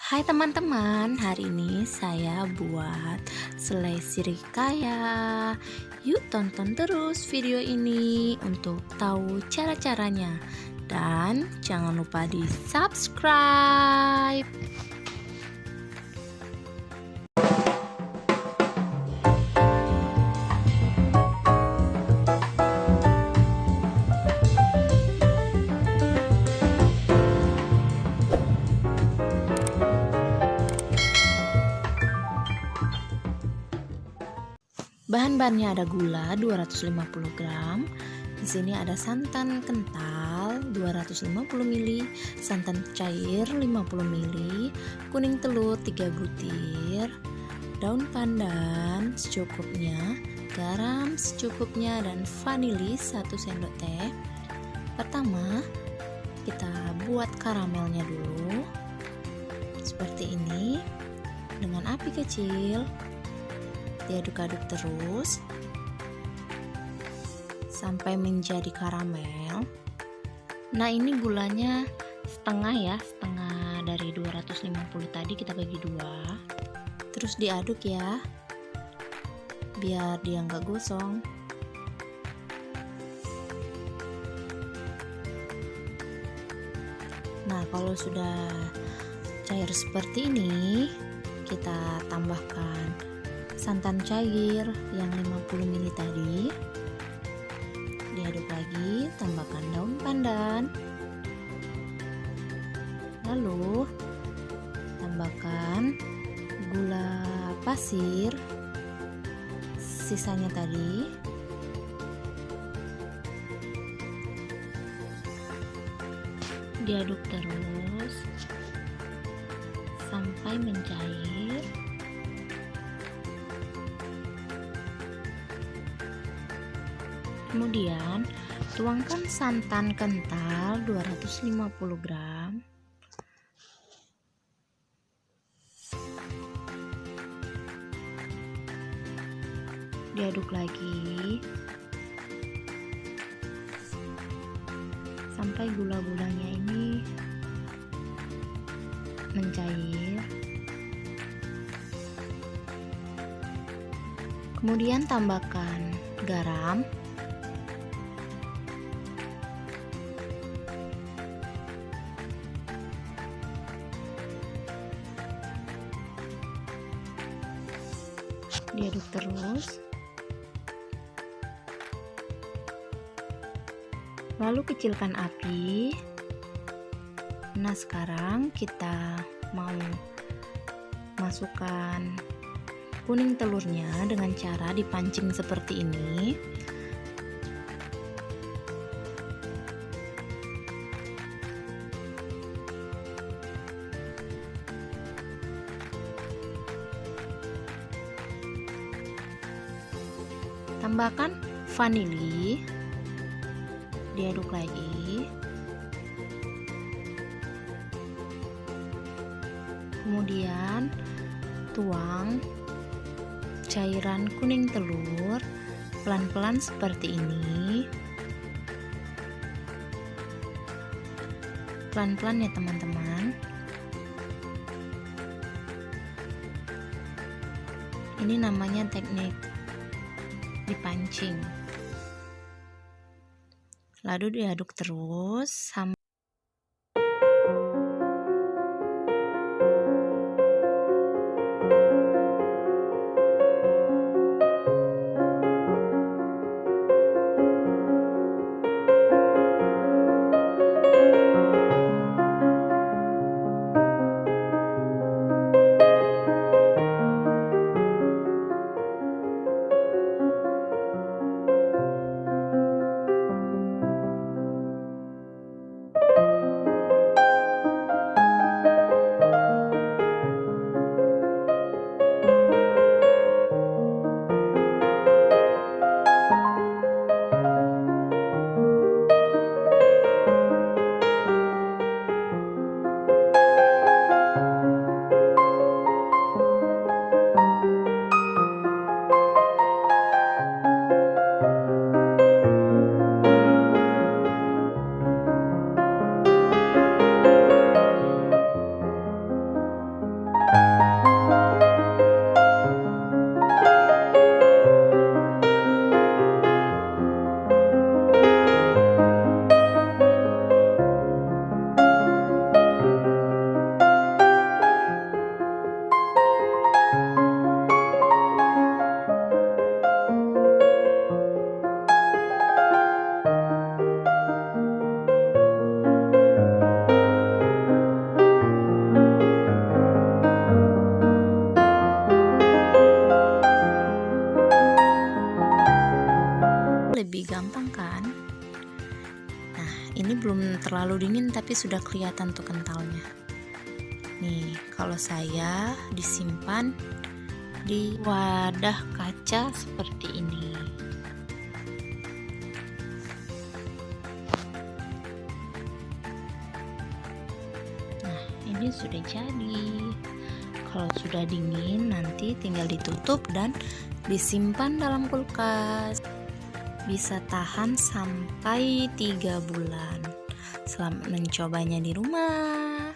Hai teman-teman, hari ini saya buat selai sirikaya. Yuk tonton terus video ini untuk tahu cara-caranya. Dan jangan lupa di subscribe. Bahan-bahannya ada gula 250 gram. Di sini ada santan kental 250 ml, santan cair 50 ml, kuning telur 3 butir, daun pandan secukupnya, garam secukupnya, dan vanili 1 sendok teh. Pertama, kita buat karamelnya dulu. Seperti ini dengan api kecil. Diaduk-aduk terus sampai menjadi karamel. Nah, ini gulanya setengah dari 250 tadi kita bagi dua. Terus diaduk ya, biar dia nggak gosong. Nah, kalau sudah cair seperti ini, kita tambahkan santan cair yang 50 ml tadi. Diaduk lagi, tambahkan daun pandan. Lalu tambahkan gula pasir sisanya tadi. Diaduk terus sampai mencair. Kemudian tuangkan santan kental 250 gram. Diaduk lagi sampai gula-gulanya ini mencair. Kemudian tambahkan garam. Diaduk terus. Lalu kecilkan api. Nah, sekarang kita mau masukkan kuning telurnya dengan cara dipancing seperti ini. Tambahkan vanili. Diaduk lagi. Kemudian tuang cairan kuning telur pelan-pelan seperti ini. Pelan-pelan ya teman-teman. Ini namanya teknik dipancing. Lalu diaduk terus sampai belum terlalu dingin tapi sudah kelihatan tuh kentalnya. Nih, kalau saya disimpan di wadah kaca seperti ini. Nah, ini sudah jadi. Kalau sudah dingin, nanti tinggal ditutup dan disimpan dalam kulkas. Bisa tahan sampai 3 bulan. Selamat mencobanya di rumah.